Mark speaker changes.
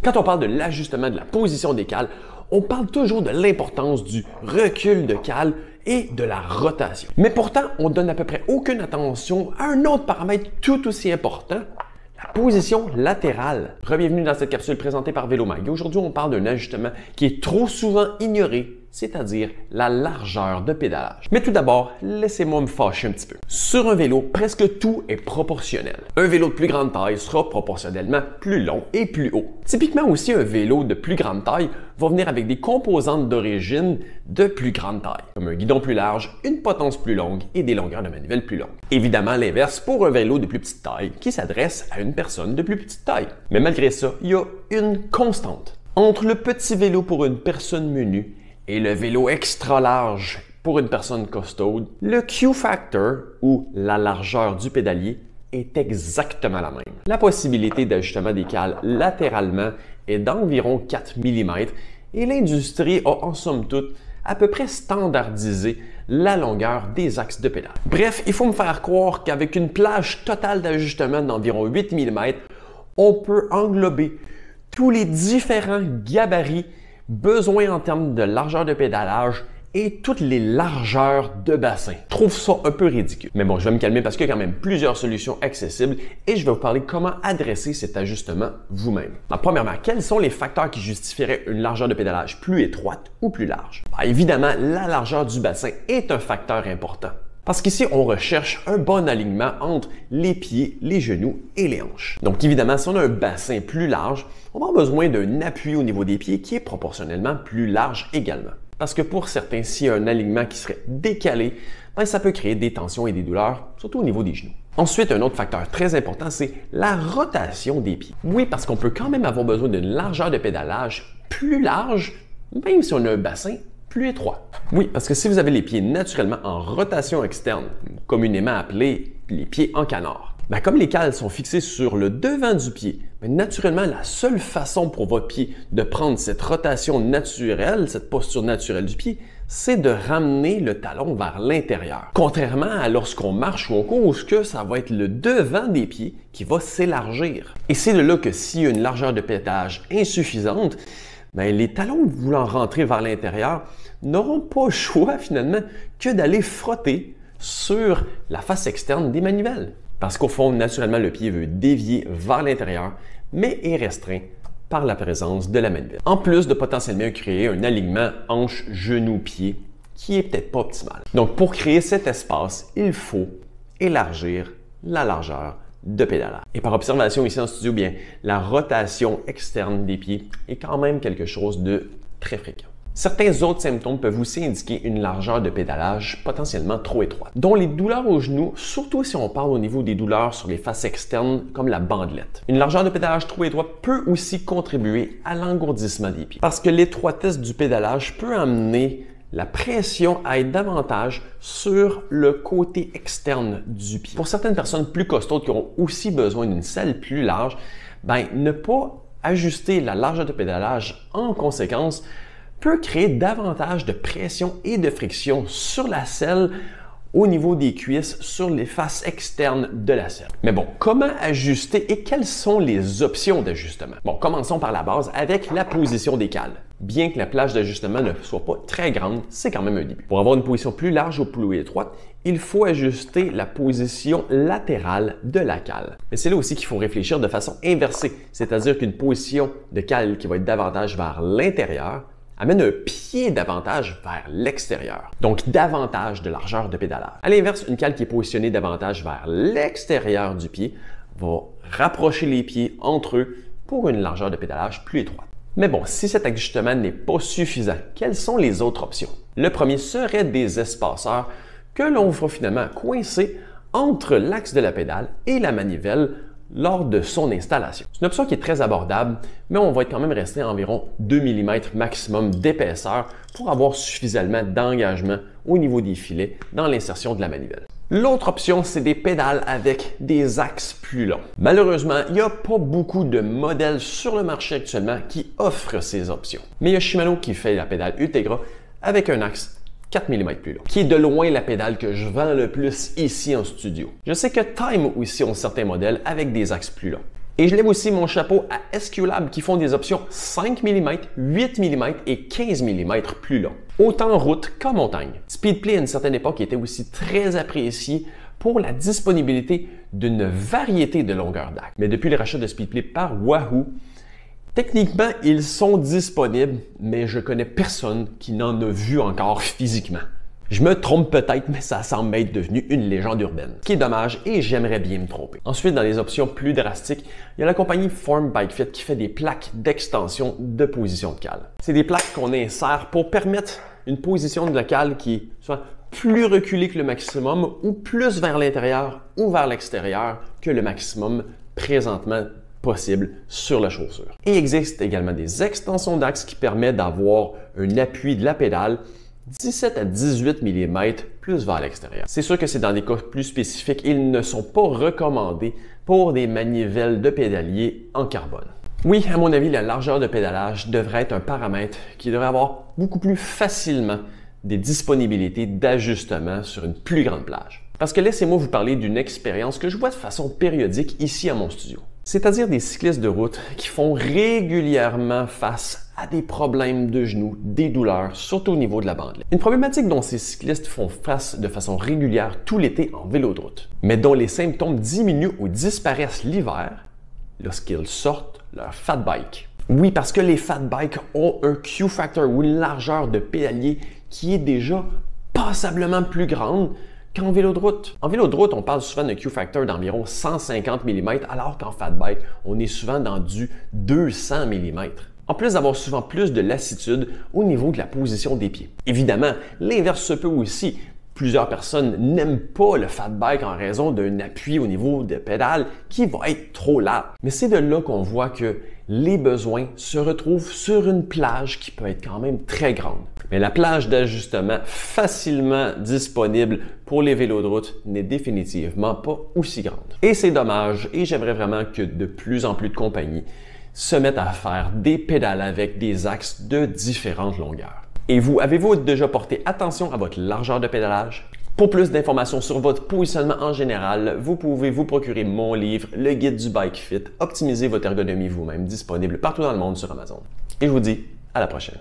Speaker 1: Quand on parle de l'ajustement de la position des cales, on parle toujours de l'importance du recul de cale et de la rotation. Mais pourtant, on donne à peu près aucune attention à un autre paramètre tout aussi important, la position latérale. Bienvenue dans cette capsule présentée par VéloMag. Aujourd'hui, on parle d'un ajustement qui est trop souvent ignoré, c'est-à-dire la largeur de pédalage. Mais tout d'abord, laissez-moi me fâcher un petit peu. Sur un vélo, presque tout est proportionnel. Un vélo de plus grande taille sera proportionnellement plus long et plus haut. Typiquement aussi, un vélo de plus grande taille va venir avec des composantes d'origine de plus grande taille, comme un guidon plus large, une potence plus longue et des longueurs de manivelle plus longues. Évidemment, l'inverse pour un vélo de plus petite taille qui s'adresse à une personne de plus petite taille. Mais malgré ça, il y a une constante. Entre le petit vélo pour une personne menue et le vélo extra large pour une personne costaude, le Q-factor ou la largeur du pédalier est exactement la même. La possibilité d'ajustement des cales latéralement est d'environ 4 mm et l'industrie a en somme toute à peu près standardisé la longueur des axes de pédale. Bref, il faut me faire croire qu'avec une plage totale d'ajustement d'environ 8 mm, on peut englober tous les différents gabarits besoin en termes de largeur de pédalage et toutes les largeurs de bassin. Je trouve ça un peu ridicule. Mais bon, je vais me calmer parce qu'il y a quand même plusieurs solutions accessibles et je vais vous parler comment adresser cet ajustement vous-même. Premièrement, quels sont les facteurs qui justifieraient une largeur de pédalage plus étroite ou plus large? Évidemment, la largeur du bassin est un facteur important. Parce qu'ici, on recherche un bon alignement entre les pieds, les genoux et les hanches. Donc évidemment, si on a un bassin plus large, on va avoir besoin d'un appui au niveau des pieds qui est proportionnellement plus large également. Parce que pour certains, s'il y a un alignement qui serait décalé, ça peut créer des tensions et des douleurs, surtout au niveau des genoux. Ensuite, un autre facteur très important, c'est la rotation des pieds. Oui, parce qu'on peut quand même avoir besoin d'une largeur de pédalage plus large, même si on a un bassin plus étroit. Oui, parce que si vous avez les pieds naturellement en rotation externe, communément appelés les pieds en canard, comme les cales sont fixées sur le devant du pied, naturellement, la seule façon pour votre pied de prendre cette rotation naturelle, cette posture naturelle du pied, c'est de ramener le talon vers l'intérieur. Contrairement à lorsqu'on marche ou on court, où ça va être le devant des pieds qui va s'élargir. Et c'est de là que s'il y a une largeur de pédalage insuffisante, les talons voulant rentrer vers l'intérieur n'auront pas le choix finalement que d'aller frotter sur la face externe des manivelles. Parce qu'au fond, naturellement, le pied veut dévier vers l'intérieur, mais est restreint par la présence de la manivelle. En plus de potentiellement créer un alignement hanche-genou-pied qui est peut-être pas optimal. Donc, pour créer cet espace, il faut élargir la largeur de pédalage. Et par observation ici en studio, la rotation externe des pieds est quand même quelque chose de très fréquent. Certains autres symptômes peuvent aussi indiquer une largeur de pédalage potentiellement trop étroite, dont les douleurs aux genoux, surtout si on parle au niveau des douleurs sur les faces externes comme la bandelette. Une largeur de pédalage trop étroite peut aussi contribuer à l'engourdissement des pieds, parce que l'étroitesse du pédalage peut amener la pression à être davantage sur le côté externe du pied. Pour certaines personnes plus costaudes qui auront aussi besoin d'une selle plus large, ne pas ajuster la largeur de pédalage en conséquence peut créer davantage de pression et de friction sur la selle au niveau des cuisses, sur les faces externes de la selle. Mais bon, comment ajuster et quelles sont les options d'ajustement? Bon, commençons par la base avec la position des cales. Bien que la plage d'ajustement ne soit pas très grande, c'est quand même un début. Pour avoir une position plus large ou plus étroite, il faut ajuster la position latérale de la cale. Mais c'est là aussi qu'il faut réfléchir de façon inversée, c'est-à-dire qu'une position de cale qui va être davantage vers l'intérieur amène un pied davantage vers l'extérieur, donc davantage de largeur de pédalage. À l'inverse, une cale qui est positionnée davantage vers l'extérieur du pied va rapprocher les pieds entre eux pour une largeur de pédalage plus étroite. Mais bon, si cet ajustement n'est pas suffisant, quelles sont les autres options? Le premier serait des espaceurs que l'on va finalement coincer entre l'axe de la pédale et la manivelle lors de son installation. C'est une option qui est très abordable, mais on va quand même rester à environ 2 mm maximum d'épaisseur pour avoir suffisamment d'engagement au niveau des filets dans l'insertion de la manivelle. L'autre option, c'est des pédales avec des axes plus longs. Malheureusement, il n'y a pas beaucoup de modèles sur le marché actuellement qui offrent ces options. Mais il y a Shimano qui fait la pédale Ultegra avec un axe 4 mm plus long, qui est de loin la pédale que je vends le plus ici en studio. Je sais que Time aussi ont certains modèles avec des axes plus longs. Et je lève aussi mon chapeau à SQLab qui font des options 5 mm, 8 mm et 15 mm plus longs, autant en route qu'en montagne. Speedplay à une certaine époque était aussi très apprécié pour la disponibilité d'une variété de longueurs d'actes. Mais depuis le rachat de Speedplay par Wahoo, techniquement, ils sont disponibles, mais je connais personne qui n'en a vu encore physiquement. Je me trompe peut-être, mais ça semble être devenu une légende urbaine. Ce qui est dommage et j'aimerais bien me tromper. Ensuite, dans les options plus drastiques, il y a la compagnie Form Bike Fit qui fait des plaques d'extension de position de cale. C'est des plaques qu'on insère pour permettre une position de la cale qui est soit plus reculée que le maximum ou plus vers l'intérieur ou vers l'extérieur que le maximum présentement possible sur la chaussure. Et il existe également des extensions d'axe qui permettent d'avoir un appui de la pédale 17 à 18 mm plus vers l'extérieur. C'est sûr que c'est dans des cas plus spécifiques, ils ne sont pas recommandés pour des manivelles de pédalier en carbone. Oui, à mon avis, la largeur de pédalage devrait être un paramètre qui devrait avoir beaucoup plus facilement des disponibilités d'ajustement sur une plus grande plage. Parce que laissez-moi vous parler d'une expérience que je vois de façon périodique ici à mon studio. C'est-à-dire des cyclistes de route qui font régulièrement face à des problèmes de genoux, des douleurs, surtout au niveau de la bandelette. Une problématique dont ces cyclistes font face de façon régulière tout l'été en vélo de route, mais dont les symptômes diminuent ou disparaissent l'hiver lorsqu'ils sortent leur fat bike. Oui, parce que les fat bikes ont un Q-factor ou une largeur de pédalier qui est déjà passablement plus grande qu'en vélo de route. En vélo de route, on parle souvent d'un Q-factor d'environ 150 mm, alors qu'en fat bike, on est souvent dans du 200 mm. En plus d'avoir souvent plus de lassitude au niveau de la position des pieds. Évidemment, l'inverse se peut aussi. Plusieurs personnes n'aiment pas le fat bike en raison d'un appui au niveau des pédales qui va être trop large. Mais c'est de là qu'on voit que les besoins se retrouvent sur une plage qui peut être quand même très grande. Mais la plage d'ajustement facilement disponible pour les vélos de route n'est définitivement pas aussi grande. Et c'est dommage et j'aimerais vraiment que de plus en plus de compagnies se mettent à faire des pédales avec des axes de différentes longueurs. Et vous, avez-vous déjà porté attention à votre largeur de pédalage? Pour plus d'informations sur votre positionnement en général, vous pouvez vous procurer mon livre, le guide du Bike Fit, optimiser votre ergonomie vous-même, disponible partout dans le monde sur Amazon. Et je vous dis à la prochaine.